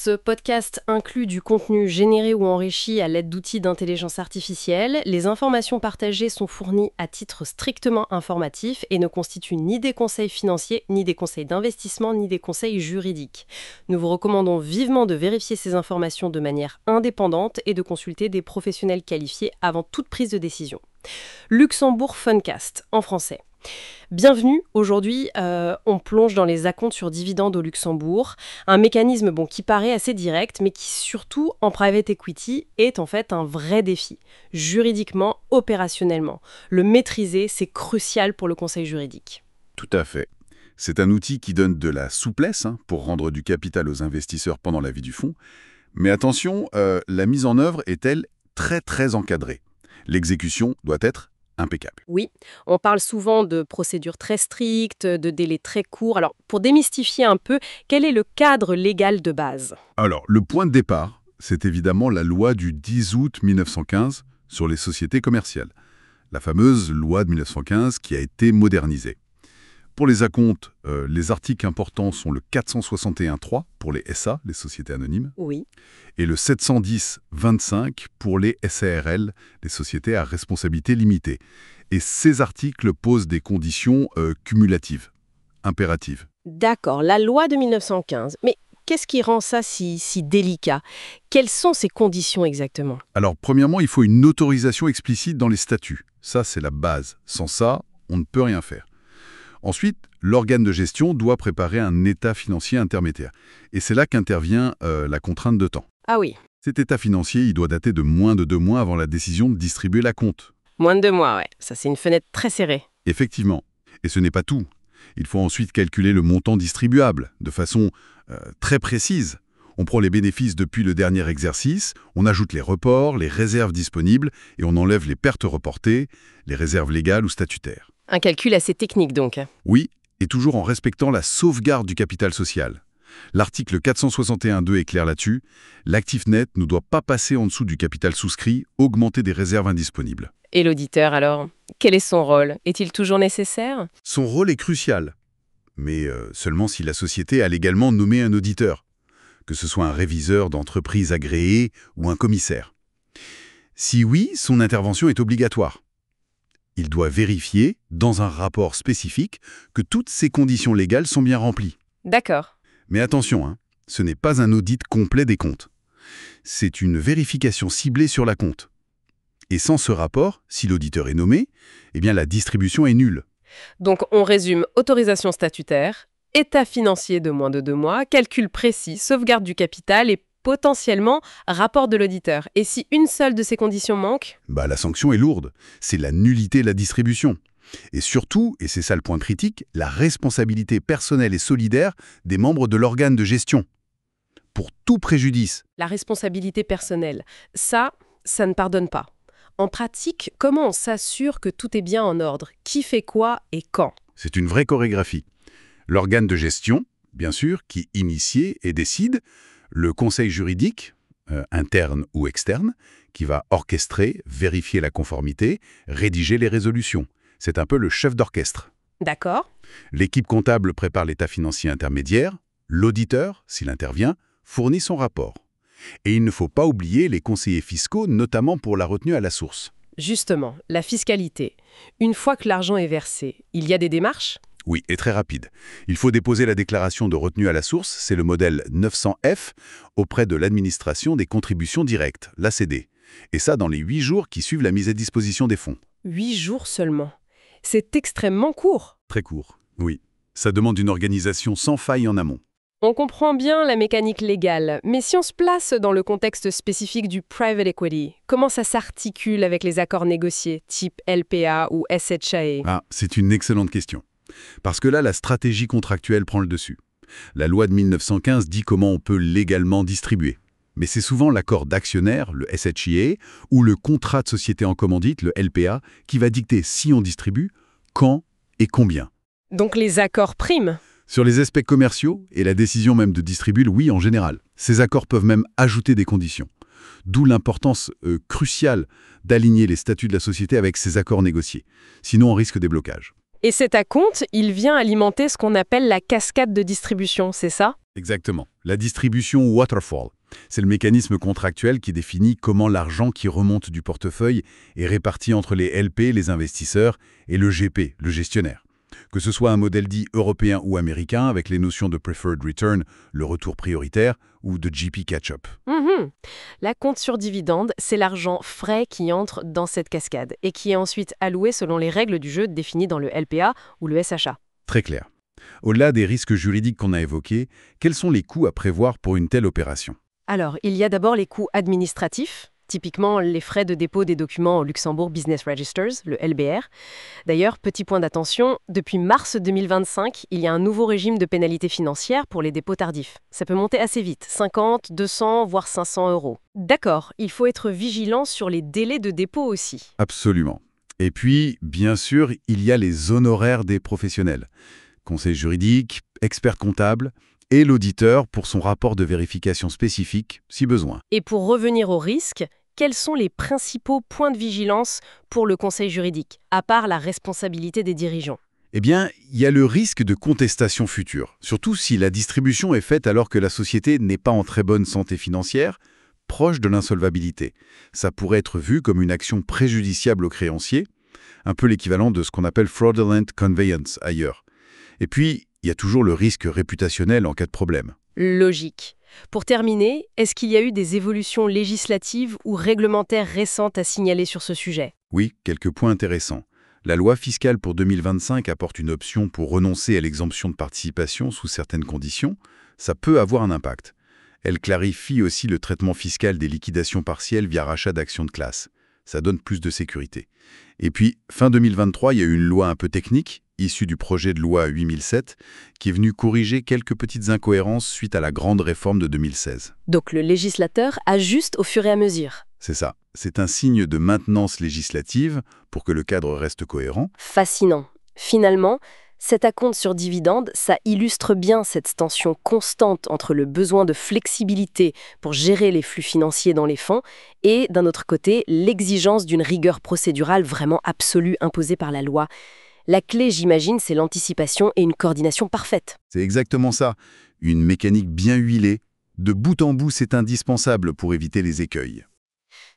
Ce podcast inclut du contenu généré ou enrichi à l'aide d'outils d'intelligence artificielle. Les informations partagées sont fournies à titre strictement informatif et ne constituent ni des conseils financiers, ni des conseils d'investissement, ni des conseils juridiques. Nous vous recommandons vivement de vérifier ces informations de manière indépendante et de consulter des professionnels qualifiés avant toute prise de décision. Luxembourg Funcast, en français. Bienvenue, aujourd'hui on plonge dans les acomptes sur dividendes au Luxembourg, un mécanisme qui paraît assez direct mais qui surtout en private equity est en fait un vrai défi, juridiquement, opérationnellement. Le maîtriser c'est crucial pour le conseil juridique. Tout à fait. C'est un outil qui donne de la souplesse pour rendre du capital aux investisseurs pendant la vie du fonds. Mais attention, la mise en œuvre est-elle très encadrée. L'exécution doit être impeccable. Oui, on parle souvent de procédures très strictes, de délais très courts. Alors, pour démystifier un peu, quel est le cadre légal de base ? Alors, le point de départ, c'est évidemment la loi du 10 août 1915 sur les sociétés commerciales. La fameuse loi de 1915 qui a été modernisée. Pour les acomptes, les articles importants sont le 461.3 pour les SA, les sociétés anonymes, Oui. et le 710.25 pour les SARL, les sociétés à responsabilité limitée. Et ces articles posent des conditions cumulatives, impératives. D'accord, la loi de 1915. Mais qu'est-ce qui rend ça si délicat ? Quelles sont ces conditions exactement ? Alors, premièrement, il faut une autorisation explicite dans les statuts. Ça, c'est la base. Sans ça, on ne peut rien faire. Ensuite, l'organe de gestion doit préparer un état financier intermédiaire. Et c'est là qu'intervient la contrainte de temps. Ah oui, Cet état financier, il doit dater de moins de 2 mois avant la décision de distribuer l'acompte. moins de 2 mois, ouais. Ça, c'est une fenêtre très serrée. Effectivement. Et ce n'est pas tout. Il faut ensuite calculer le montant distribuable de façon très précise. On prend les bénéfices depuis le dernier exercice, on ajoute les reports, les réserves disponibles et on enlève les pertes reportées, les réserves légales ou statutaires. Un calcul assez technique, donc. Oui, et toujours en respectant la sauvegarde du capital social. L'article 461.2 est clair là-dessus. L'actif net ne doit pas passer en dessous du capital souscrit, augmenter des réserves indisponibles. Et l'auditeur, alors ? Quel est son rôle ? Est-il toujours nécessaire ? Son rôle est crucial, mais seulement si la société a légalement nommé un auditeur, que ce soit un réviseur d'entreprise agréé ou un commissaire. Si oui, son intervention est obligatoire. Il doit vérifier, dans un rapport spécifique, que toutes ces conditions légales sont bien remplies. D'accord. Mais attention, ce n'est pas un audit complet des comptes. C'est une vérification ciblée sur la compte. Et sans ce rapport, si l'auditeur est nommé, eh bien la distribution est nulle. Donc, on résume autorisation statutaire, état financier de moins de 2 mois, calcul précis, sauvegarde du capital et potentiellement rapport de l'auditeur. Et si une seule de ces conditions manque ? La sanction est lourde. C'est la nullité de la distribution. Et surtout, et c'est ça le point critique, la responsabilité personnelle et solidaire des membres de l'organe de gestion. Pour tout préjudice. La responsabilité personnelle, ça ne pardonne pas. En pratique, comment on s'assure que tout est bien en ordre ? Qui fait quoi et quand ? C'est une vraie chorégraphie. L'organe de gestion, bien sûr, qui initie et décide. Le conseil juridique, interne ou externe, qui va orchestrer, vérifier la conformité, rédiger les résolutions. C'est un peu le chef d'orchestre. D'accord. L'équipe comptable prépare l'état financier intermédiaire. L'auditeur, s'il intervient, fournit son rapport. Et il ne faut pas oublier les conseillers fiscaux, notamment pour la retenue à la source. Justement, la fiscalité. Une fois que l'argent est versé, il y a des démarches ? Oui, et très rapide. Il faut déposer la déclaration de retenue à la source, c'est le modèle 900F, auprès de l'administration des contributions directes, l'ACD. Et ça dans les 8 jours qui suivent la mise à disposition des fonds. 8 jours seulement. C'est extrêmement court. Très court, oui. Ça demande une organisation sans faille en amont. On comprend bien la mécanique légale, mais si on se place dans le contexte spécifique du private equity, comment ça s'articule avec les accords négociés, type LPA ou SHA ? Ah, c'est une excellente question. Parce que là, la stratégie contractuelle prend le dessus. La loi de 1915 dit comment on peut légalement distribuer. Mais c'est souvent l'accord d'actionnaire, le SHA, ou le contrat de société en commandite, le LPA, qui va dicter si on distribue, quand et combien. Donc les accords priment ? Sur les aspects commerciaux et la décision même de distribuer, oui, en général. Ces accords peuvent même ajouter des conditions. D'où l'importance cruciale d'aligner les statuts de la société avec ces accords négociés. Sinon, on risque des blocages. Et cet acompte, il vient alimenter ce qu'on appelle la cascade de distribution, c'est ça ? Exactement. La distribution waterfall, c'est le mécanisme contractuel qui définit comment l'argent qui remonte du portefeuille est réparti entre les LP, les investisseurs, et le GP, le gestionnaire. Que ce soit un modèle dit européen ou américain, avec les notions de preferred return, le retour prioritaire, ou de GP catch-up. Mhm. La compte sur dividende, c'est l'argent frais qui entre dans cette cascade et qui est ensuite alloué selon les règles du jeu définies dans le LPA ou le SHA. Très clair. Au-delà des risques juridiques qu'on a évoqués, quels sont les coûts à prévoir pour une telle opération? Alors, il y a d'abord les coûts administratifs, typiquement les frais de dépôt des documents au Luxembourg Business Registers, le LBR. D'ailleurs, petit point d'attention, depuis mars 2025, il y a un nouveau régime de pénalités financières pour les dépôts tardifs. Ça peut monter assez vite, 50, 200, voire 500 euros. D'accord, il faut être vigilant sur les délais de dépôt aussi. Absolument. Et puis, bien sûr, il y a les honoraires des professionnels. Conseil juridique, expert comptable et l'auditeur pour son rapport de vérification spécifique, si besoin. Et pour revenir au risque, quels sont les principaux points de vigilance pour le conseil juridique, à part la responsabilité des dirigeants? Eh bien, il y a le risque de contestation future, surtout si la distribution est faite alors que la société n'est pas en très bonne santé financière, proche de l'insolvabilité. Ça pourrait être vu comme une action préjudiciable aux créanciers, un peu l'équivalent de ce qu'on appelle fraudulent conveyance ailleurs. Et puis, il y a toujours le risque réputationnel en cas de problème. Logique. Pour terminer, est-ce qu'il y a eu des évolutions législatives ou réglementaires récentes à signaler sur ce sujet? Oui, quelques points intéressants. La loi fiscale pour 2025 apporte une option pour renoncer à l'exemption de participation sous certaines conditions. Ça peut avoir un impact. Elle clarifie aussi le traitement fiscal des liquidations partielles via rachat d'actions de classe. Ça donne plus de sécurité. Et puis, fin 2023, il y a eu une loi un peu technique, issue du projet de loi 8007, qui est venue corriger quelques petites incohérences suite à la grande réforme de 2016. Donc le législateur ajuste au fur et à mesure. C'est ça. C'est un signe de maintenance législative pour que le cadre reste cohérent. Fascinant. Finalement, cet acompte sur dividende, ça illustre bien cette tension constante entre le besoin de flexibilité pour gérer les flux financiers dans les fonds et, d'un autre côté, l'exigence d'une rigueur procédurale vraiment absolue imposée par la loi. La clé, j'imagine, c'est l'anticipation et une coordination parfaite. C'est exactement ça. Une mécanique bien huilée. De bout en bout, c'est indispensable pour éviter les écueils.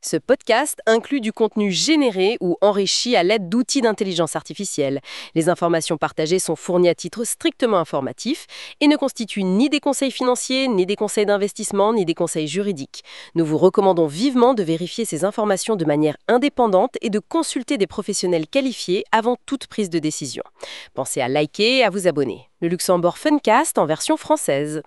Ce podcast inclut du contenu généré ou enrichi à l'aide d'outils d'intelligence artificielle. Les informations partagées sont fournies à titre strictement informatif et ne constituent ni des conseils financiers, ni des conseils d'investissement, ni des conseils juridiques. Nous vous recommandons vivement de vérifier ces informations de manière indépendante et de consulter des professionnels qualifiés avant toute prise de décision. Pensez à liker et à vous abonner. Le Luxembourg Funcast en version française.